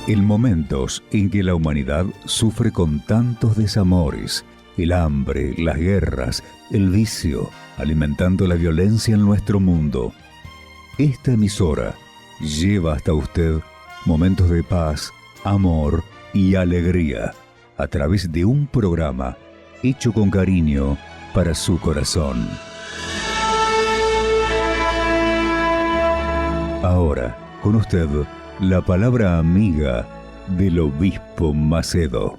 En momentos en que la humanidad sufre con tantos desamores, el hambre, las guerras, el vicio, alimentando la violencia en nuestro mundo, esta emisora lleva hasta usted momentos de paz, amor y alegría a través de un programa hecho con cariño para su corazón. Ahora, con usted, la palabra amiga del obispo Macedo.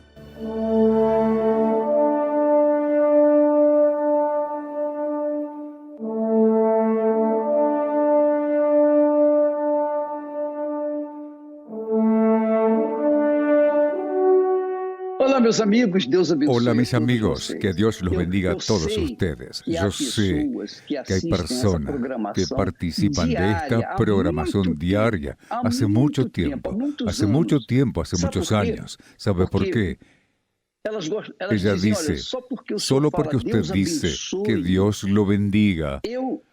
Hola mis amigos, que Dios los bendiga a todos ustedes. Yo sé que hay personas que participan de esta programación diaria hace mucho tiempo, hace muchos años. ¿Sabe por qué? Ella dice, solo porque usted dice que Dios lo bendiga,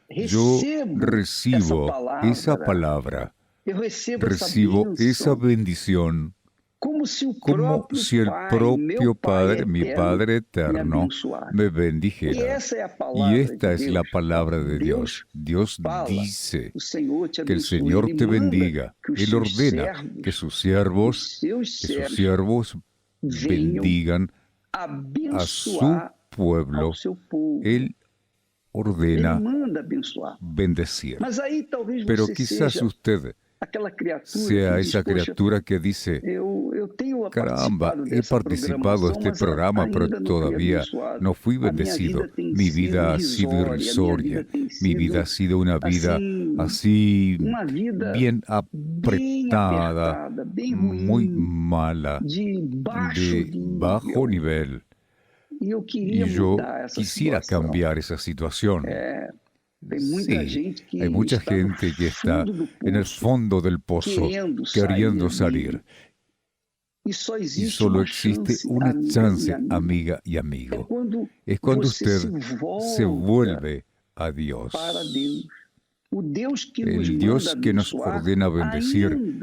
yo recibo esa palabra, recibo esa bendición, como si el propio Padre, mi Padre eterno, me bendijera. Y esta es la palabra de Dios. Dios dice que el Señor te bendiga. Él ordena que sus siervos bendigan a su pueblo. Él ordena bendecir. Pero quizás usted sea esa criatura que dice, caramba, he participado de este programa, pero todavía no fui bendecido. Mi vida ha sido irrisoria. Mi vida ha sido una vida así, bien apretada, muy mala, de bajo nivel. Y yo quisiera cambiar esa situación. Sí, hay mucha gente que está en el fondo del pozo queriendo salir. Y solo existe una chance, amiga y amigo. Es cuando usted se vuelve a Dios. El Dios que nos ordena bendecir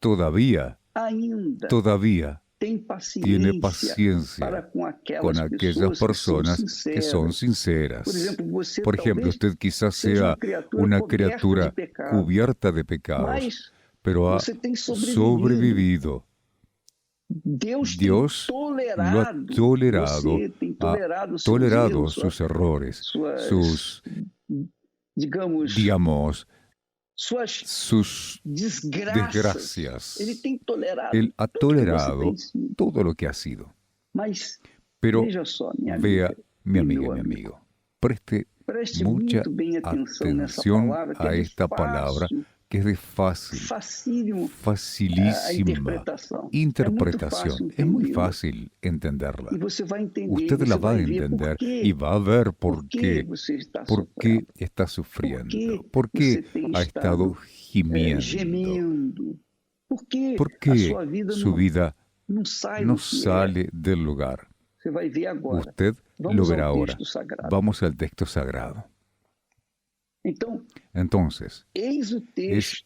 todavía tiene paciencia con aquellas personas que son sinceras. Por ejemplo, usted quizás sea una criatura cubierta de pecados, pero ha sobrevivido. Dios lo ha tolerado sus errores, sus, digamos, sus desgracias. Él ha tolerado todo lo que ha sido. Pero vea, mi amiga y mi amigo, preste mucha atención a esta palabra que es de facilísima interpretación. Es muy fácil entenderla. Usted la va a entender y va a ver por qué está sufriendo, por qué ha estado gimiendo, por qué su vida no sale del lugar. Usted lo verá ahora. Vamos al texto sagrado. Entonces, es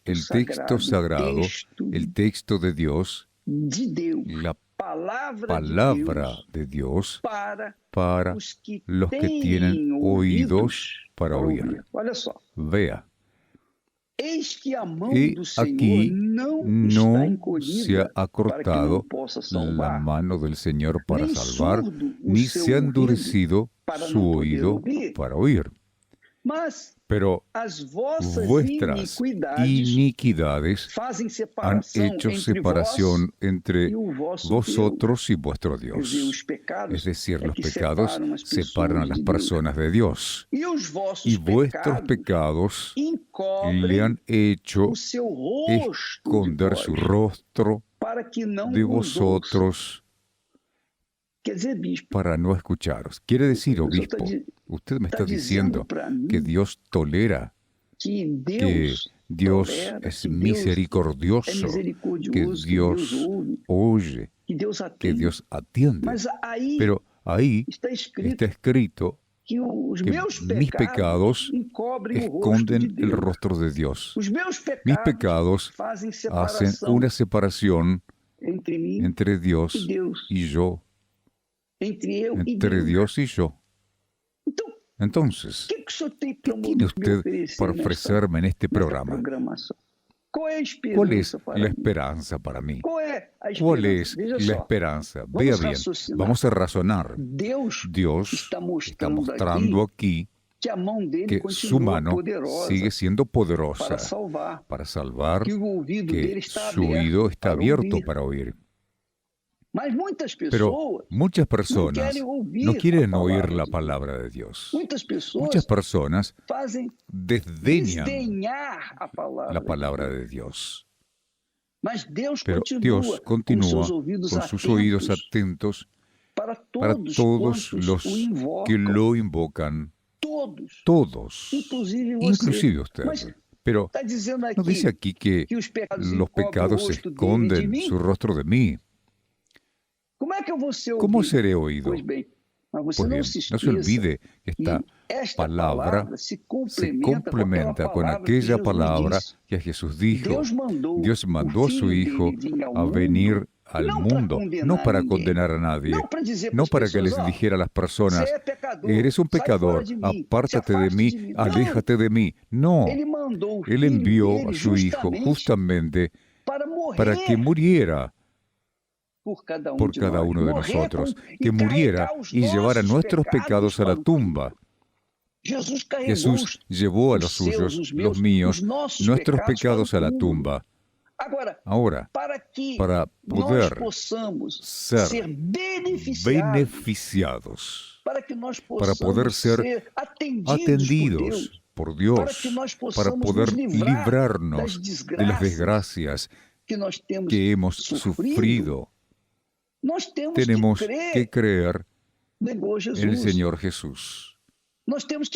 el texto sagrado, el texto de Dios, la palabra de Dios para los que tienen oídos para oír. Vea, y aquí no se ha acortado la mano del Señor para salvar, ni se ha endurecido su oído para oír. Pero vuestras iniquidades han hecho separación entre vosotros y vuestro Dios. Es decir, los pecados separan a las personas de Dios. Y vuestros pecados le han hecho esconder su rostro de vosotros para no escucharos. Quiere decir, obispo, usted me está diciendo que Dios tolera, que Dios es misericordioso, que Dios oye, que Dios atiende. Pero ahí está escrito que mis pecados esconden el rostro de Dios. Mis pecados hacen una separación entre Dios y yo, entre Dios y yo. Entonces, ¿qué tiene usted para ofrecerme en este programa? ¿Cuál es la esperanza para mí? ¿Cuál es la esperanza? Vea bien, vamos a razonar. Dios está mostrando aquí que su mano sigue siendo poderosa para salvar, que su oído está abierto para oír. Pero muchas personas no quieren oír la palabra de Dios. Muchas personas desdeñan la palabra de Dios. Pero Dios continúa con sus oídos atentos para todos los que lo invocan. Todos, inclusive usted. Pero no dice aquí que los pecados esconden su rostro de mí. ¿Cómo seré oído? Pues bien, no se olvide que esta palabra se complementa con aquella palabra que Jesús dijo. Dios mandó a su Hijo a venir al mundo, no para condenar a nadie, no para que les dijera a las personas, eres un pecador, apártate de mí, aléjate de mí. No, Él envió a su Hijo justamente para que muriera por cada uno de nosotros, que muriera y llevara nuestros pecados a la tumba. Jesús llevó a los suyos, los míos, nuestros pecados a la tumba. Ahora, para poder ser beneficiados, para poder ser atendidos por Dios, para poder librarnos de las desgracias que hemos sufrido, tenemos que creer en el Señor Jesús.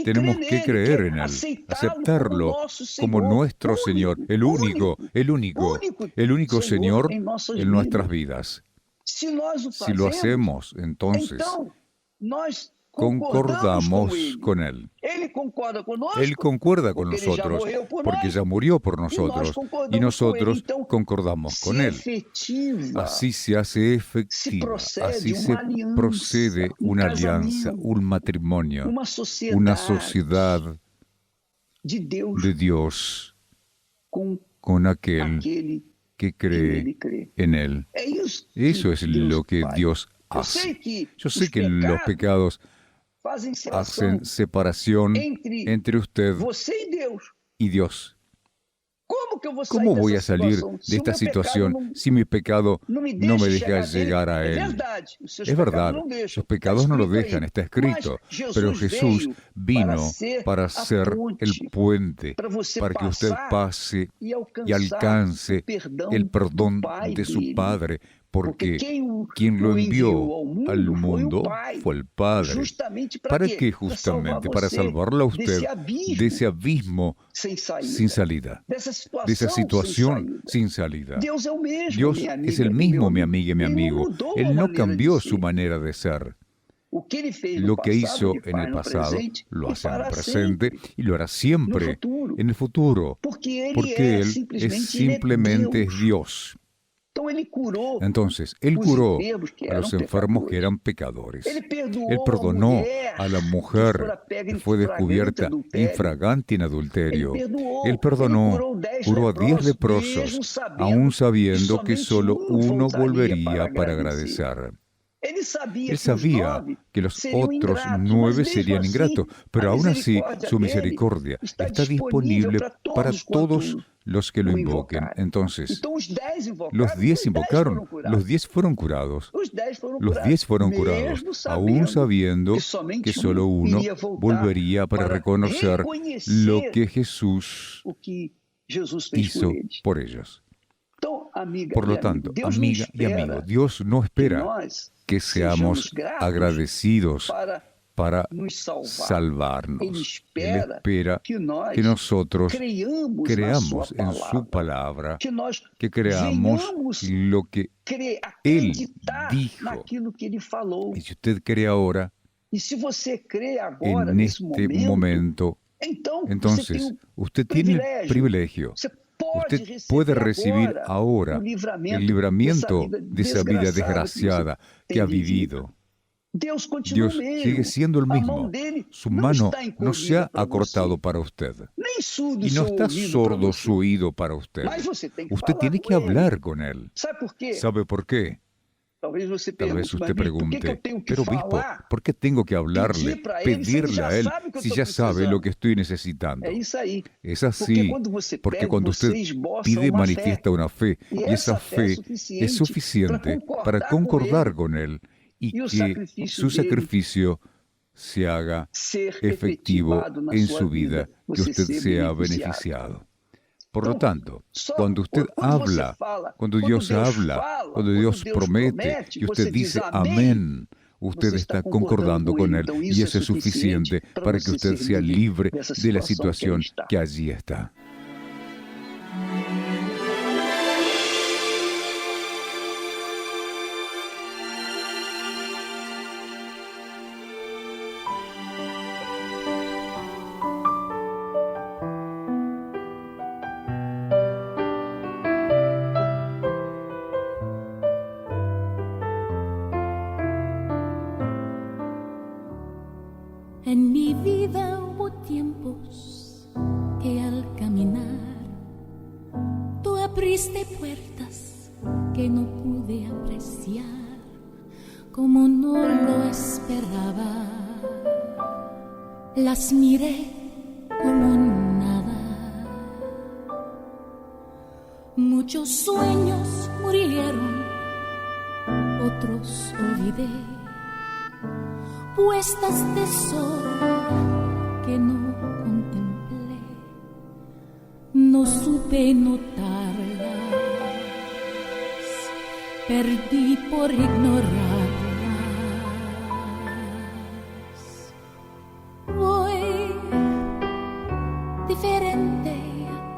Tenemos que creer en Él, aceptarlo como nuestro Señor, el único Señor en nuestras vidas. Si lo hacemos, entonces concordamos con Él. Él concuerda con nosotros porque ya murió por nosotros y nosotros concordamos con Él. Así se hace efectiva, así se procede una alianza, un matrimonio, una sociedad de Dios con aquel que cree en Él. Eso es lo que Dios hace. Yo sé que los pecados hacen separación entre usted y Dios. ¿Cómo voy a salir de esta situación si mi pecado no me deja llegar a Él? Es verdad, los pecados no lo dejan, está escrito, pero Jesús vino para ser el puente, para que usted pase y alcance el perdón de su Padre, porque quien lo envió al mundo fue el Padre. ¿Para qué? Justamente para salvarlo a usted de ese abismo sin salida, de esa situación sin salida. Dios es el mismo, mi amiga y mi amigo. Él no cambió su manera de ser. Lo que hizo en el pasado, lo hace en el presente y lo hará siempre en el futuro, porque Él simplemente es Dios. Entonces, Él curó a los enfermos que eran pecadores. Él perdonó a la mujer que fue descubierta infragante en adulterio. Él curó a 10 leprosos, aún sabiendo que solo uno volvería para agradecer. Él sabía que los otros 9 serían ingratos, pero aún así su misericordia está disponible para todos los que lo invoquen. Entonces, los 10 invocaron, los 10 fueron curados. Los 10 fueron curados, aún sabiendo que solo uno volvería para reconocer lo que Jesús hizo por ellos. Por lo tanto, amiga y amigo, Dios no espera que seamos agradecidos para salvarnos. Él espera que nosotros creamos en su palabra, que creamos lo que Él dijo. Y si usted cree ahora, en este momento, entonces usted tiene el privilegio, Usted puede recibir ahora el libramiento de esa vida desgraciada que ha vivido. Dios sigue siendo el mismo. Su mano no se ha acortado para usted. Y no está sordo su oído para usted. Usted tiene que hablar con Él. ¿Sabe por qué? Tal vez usted pregunte, pero obispo, ¿por qué tengo que hablarle, pedirle a Él, si ya sabe lo que estoy necesitando? Es así, porque cuando usted pide, manifiesta una fe, y esa fe es suficiente para concordar con Él y que su sacrificio se haga efectivo en su vida, que usted sea beneficiado. Por lo tanto, cuando usted habla, cuando Dios habla, cuando Dios promete y usted dice amén, usted está concordando con Él y eso es suficiente para que usted sea libre de la situación que allí está. En mi vida hubo tiempos que al caminar tú abriste puertas que no pude apreciar como no lo esperaba. Las miré como nada. Muchos sueños murieron, otros olvidé. Puestas de sol que no contemplé, no supe notarlas, perdí por ignorarlas. Voy diferente,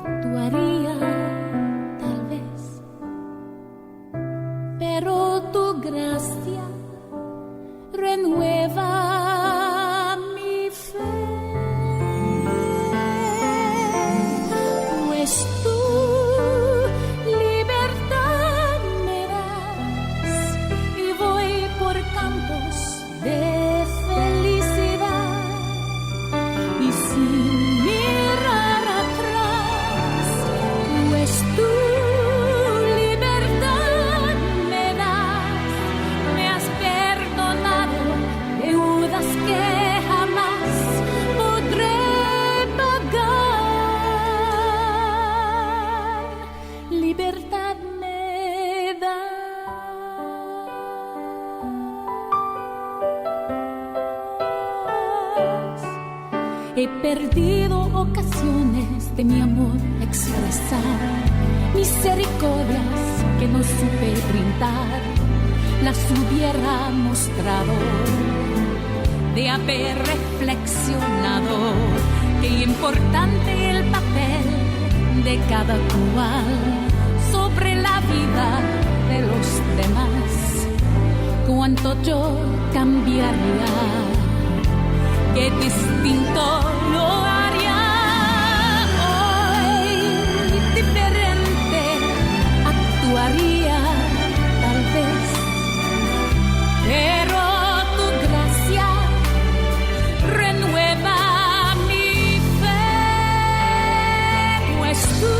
actuaría tal vez, pero tu gracia renueva mi fe, pues tu libertad me das y voy por campos de felicidad y sin mirar atrás, pues tu he perdido ocasiones de mi amor expresar, misericordias que no supe brindar, las hubiera mostrado, de haber reflexionado qué importante el papel de cada cual sobre la vida de los demás, cuánto yo cambiaría. Qué distinto lo haría hoy, diferente actuaría tal vez, pero tu gracia renueva mi fe, pues tu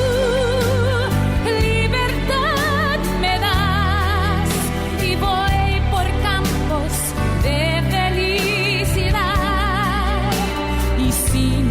libertad me das y voy por campos de felicidad. Sin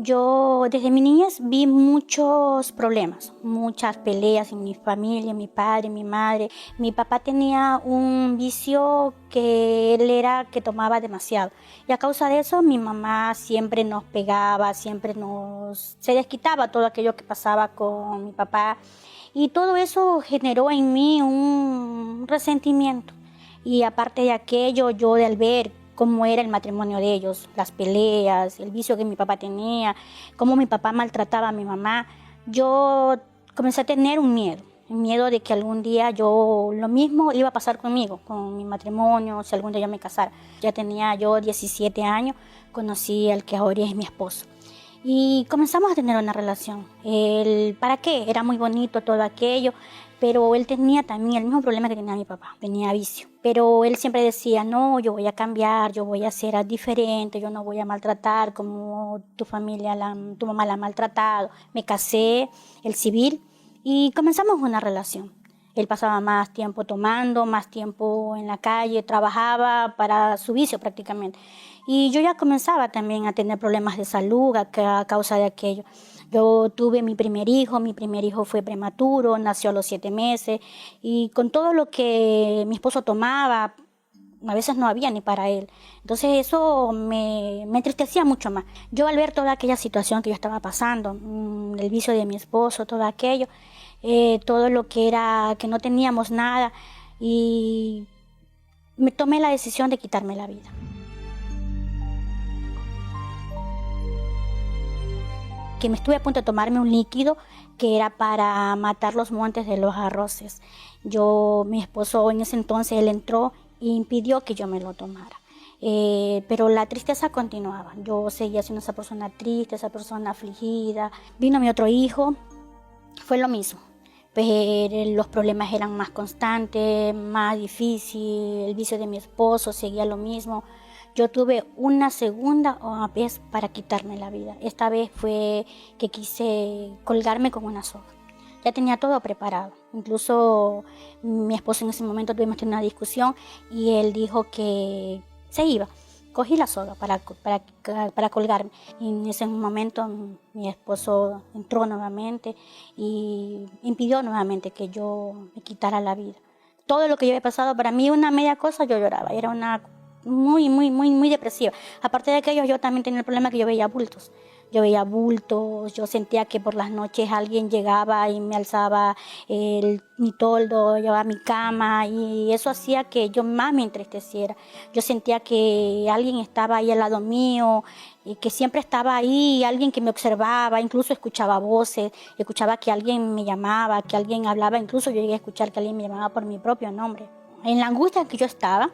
Yo desde mi niñez vi muchos problemas, muchas peleas en mi familia, mi padre, mi madre. Mi papá tenía un vicio que él era que tomaba demasiado. Y a causa de eso mi mamá siempre nos pegaba, se desquitaba todo aquello que pasaba con mi papá. Y todo eso generó en mí un resentimiento. Y aparte de aquello, yo al ver cómo era el matrimonio de ellos, las peleas, el vicio que mi papá tenía, cómo mi papá maltrataba a mi mamá, yo comencé a tener un miedo de que algún día lo mismo iba a pasar conmigo, con mi matrimonio, si algún día yo me casara. Ya tenía yo 17 años, conocí al que ahora es mi esposo. Y comenzamos a tener una relación. ¿Para qué? Era muy bonito todo aquello, pero él tenía también el mismo problema que tenía mi papá, tenía vicio. Pero él siempre decía, no, yo voy a cambiar, yo voy a ser diferente, yo no voy a maltratar como tu familia, tu mamá la ha maltratado. Me casé, el civil, y comenzamos una relación. Él pasaba más tiempo tomando, más tiempo en la calle, trabajaba para su vicio prácticamente. Y yo ya comenzaba también a tener problemas de salud a causa de aquello. Yo tuve mi primer hijo fue prematuro, nació a los 7 meses, y con todo lo que mi esposo tomaba, a veces no había ni para él. Entonces eso me entristecía mucho más. Yo al ver toda aquella situación que yo estaba pasando, el vicio de mi esposo, todo aquello, todo lo que era, que no teníamos nada, y me tomé la decisión de quitarme la vida. Que me estuve a punto de tomarme un líquido que era para matar los montes de los arroces. Mi esposo en ese entonces, él entró e impidió que yo me lo tomara. Pero la tristeza continuaba. Yo seguía siendo esa persona triste, esa persona afligida. Vino mi otro hijo, fue lo mismo. Pero los problemas eran más constantes, más difíciles. El vicio de mi esposo seguía lo mismo. Yo tuve una segunda vez para quitarme la vida. Esta vez fue que quise colgarme con una soga. Ya tenía todo preparado. Incluso mi esposo en ese momento tuvimos una discusión y él dijo que se iba. Cogí la soga para colgarme. Y en ese momento mi esposo entró nuevamente y impidió nuevamente que yo me quitara la vida. Todo lo que yo había pasado, para mí una media cosa, yo lloraba. Era una muy depresiva. Aparte de aquello, yo también tenía el problema que yo veía bultos. Yo sentía que por las noches alguien llegaba y me alzaba mi toldo, llevaba mi cama, y eso hacía que yo más me entristeciera. Yo sentía que alguien estaba ahí al lado mío, y que siempre estaba ahí, alguien que me observaba, incluso escuchaba voces, escuchaba que alguien me llamaba, que alguien hablaba, incluso yo llegué a escuchar que alguien me llamaba por mi propio nombre. En la angustia en que yo estaba,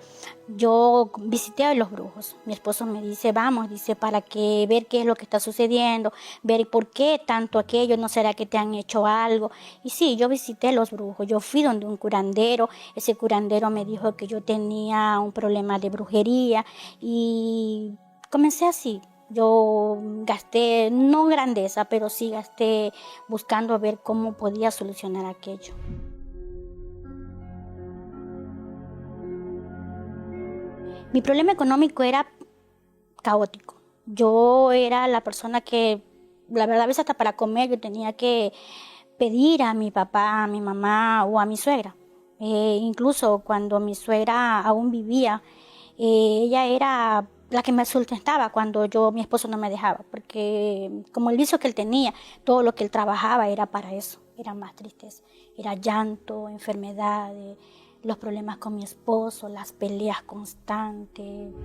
yo visité a los brujos. Mi esposo me dice, vamos, para ver qué es lo que está sucediendo, ver por qué tanto aquello, no será que te han hecho algo. Y sí, yo visité a los brujos, yo fui donde un curandero, ese curandero me dijo que yo tenía un problema de brujería, y comencé así. Yo gasté, no grandeza, pero sí gasté buscando ver cómo podía solucionar aquello. Mi problema económico era caótico. Yo era la persona que, la verdad, a veces hasta para comer yo tenía que pedir a mi papá, a mi mamá o a mi suegra. Incluso cuando mi suegra aún vivía, ella era la que me sustentaba cuando mi esposo no me dejaba, porque como el vicio que él tenía, todo lo que él trabajaba era para eso, era más tristeza, era llanto, enfermedades, los problemas con mi esposo, las peleas constantes.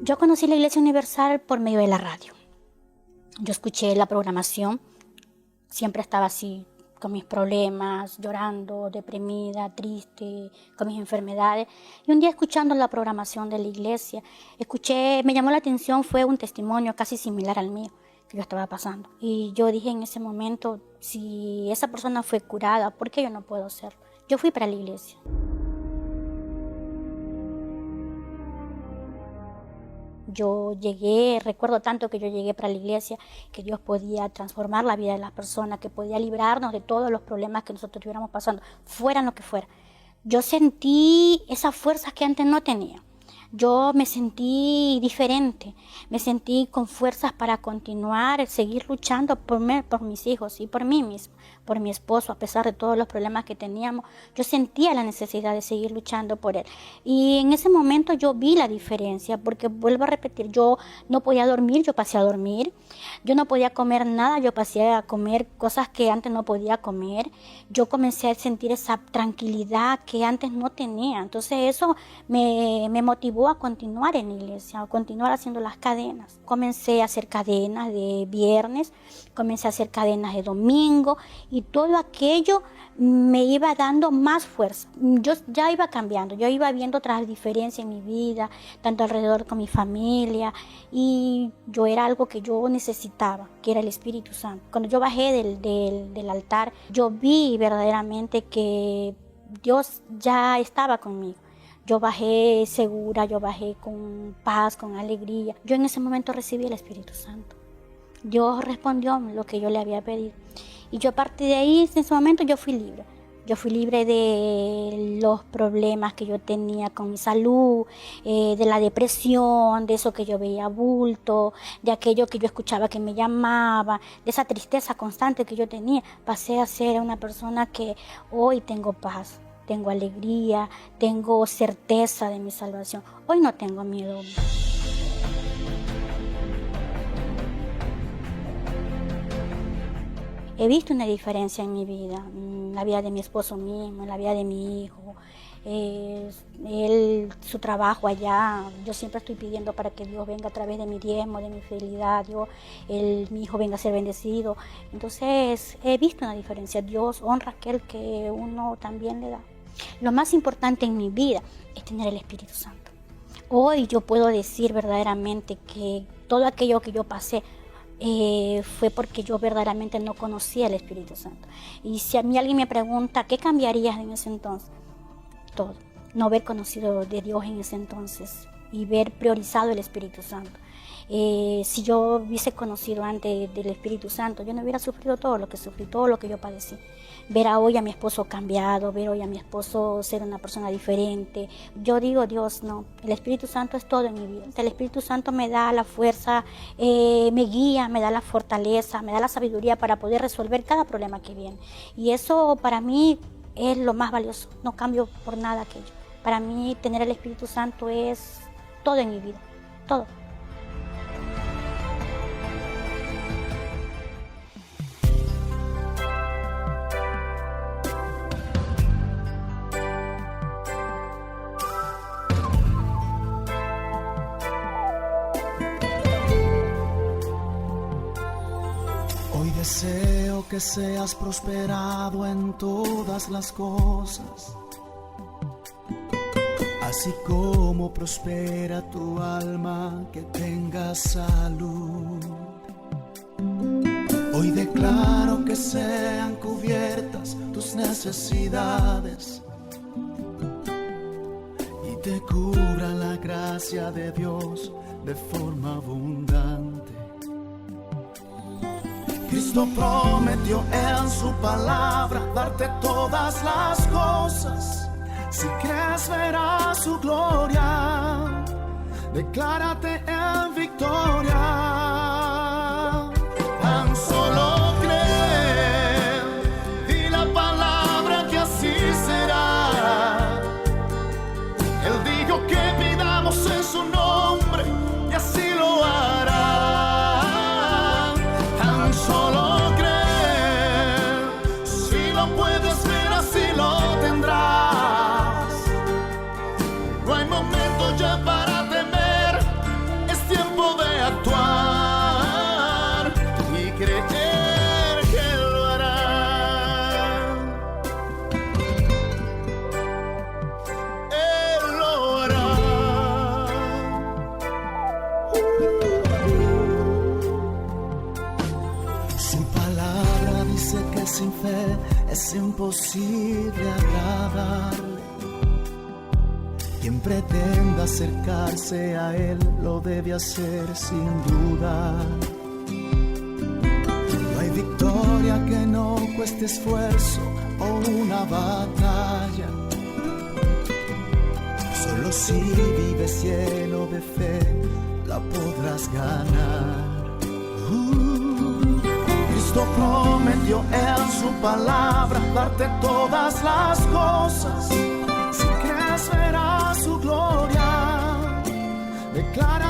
Yo conocí la Iglesia Universal por medio de la radio. Yo escuché la programación, siempre estaba así, con mis problemas, llorando, deprimida, triste, con mis enfermedades. Y un día, escuchando la programación de la iglesia, me llamó la atención, fue un testimonio casi similar al mío que yo estaba pasando. Y yo dije en ese momento, si esa persona fue curada, ¿por qué yo no puedo serlo? Yo fui para la iglesia. Recuerdo tanto que yo llegué para la iglesia, que Dios podía transformar la vida de las personas, que podía librarnos de todos los problemas que nosotros estuviéramos pasando, fueran lo que fuera. Yo sentí esas fuerzas que antes no tenía. yo me sentí diferente, me sentí con fuerzas para continuar, seguir luchando por mis hijos y por mí mismo, por mi esposo, a pesar de todos los problemas que teníamos. Yo sentía la necesidad de seguir luchando por él. Y en ese momento yo vi la diferencia, porque vuelvo a repetir, yo no podía dormir, yo pasé a dormir. Yo no podía comer nada, yo pasé a comer cosas que antes no podía comer. Yo comencé a sentir esa tranquilidad que antes no tenía. Entonces eso me motivó a continuar en la iglesia, a continuar haciendo las cadenas. Comencé a hacer cadenas de viernes, comencé a hacer cadenas de domingo, y todo aquello me iba dando más fuerza. Yo ya iba cambiando, yo iba viendo otras diferencias en mi vida, tanto alrededor con mi familia, y yo era algo que yo necesitaba, que era el Espíritu Santo. Cuando yo bajé del altar, yo vi verdaderamente que Dios ya estaba conmigo. Yo bajé segura, yo bajé con paz, con alegría. Yo en ese momento recibí el Espíritu Santo. Dios respondió lo que yo le había pedido. Y yo a partir de ahí, en ese momento, yo fui libre. Yo fui libre de los problemas que yo tenía con mi salud, de la depresión, de eso que yo veía bulto, de aquello que yo escuchaba que me llamaba, de esa tristeza constante que yo tenía. Pasé a ser una persona que hoy tengo paz, tengo alegría, tengo certeza de mi salvación. Hoy no tengo miedo. He visto una diferencia en mi vida, en la vida de mi esposo mismo, en la vida de mi hijo, su trabajo allá. Yo siempre estoy pidiendo para que Dios venga a través de mi diezmo, de mi fidelidad, mi hijo venga a ser bendecido. Entonces he visto una diferencia. Dios honra a aquel que uno también le da. Lo más importante en mi vida es tener el Espíritu Santo. Hoy yo puedo decir verdaderamente que todo aquello que yo pasé fue porque yo verdaderamente no conocía el Espíritu Santo. Y si a mí alguien me pregunta ¿qué cambiarías en ese entonces? Todo. No haber conocido de Dios en ese entonces y haber priorizado el Espíritu Santo. Si yo hubiese conocido antes del Espíritu Santo, yo no hubiera sufrido todo lo que sufrí, todo lo que yo padecí. Ver hoy a mi esposo cambiado, ver hoy a mi esposo ser una persona diferente. Yo digo, Dios, no, el Espíritu Santo es todo en mi vida. El Espíritu Santo me da la fuerza, me guía, me da la fortaleza, me da la sabiduría para poder resolver cada problema que viene. Y eso para mí es lo más valioso, no cambio por nada aquello. Para mí tener el Espíritu Santo es todo en mi vida, todo. Deseo que seas prosperado en todas las cosas, así como prospera tu alma, que tengas salud. Hoy declaro que sean cubiertas tus necesidades y te cubra la gracia de Dios de forma abundante. Cristo prometió en su palabra darte todas las cosas. Si crees verás su gloria, declárate en victoria. Tan solo cree, di la palabra que así será. Él dijo que pidamos en su nombre y así lo hará. Solo cree, si lo puedes ver así lo tendrás. No hay momento ya para temer, es tiempo de actuar y creer que lo hará. Él lo hará. Que sin fe es imposible agradarle. Quien pretenda acercarse a Él lo debe hacer sin duda. No hay victoria que no cueste esfuerzo o una batalla. Solo si vives lleno de fe la podrás ganar. Cristo prometió en su palabra darte todas las cosas. Si crees verás su gloria. Declara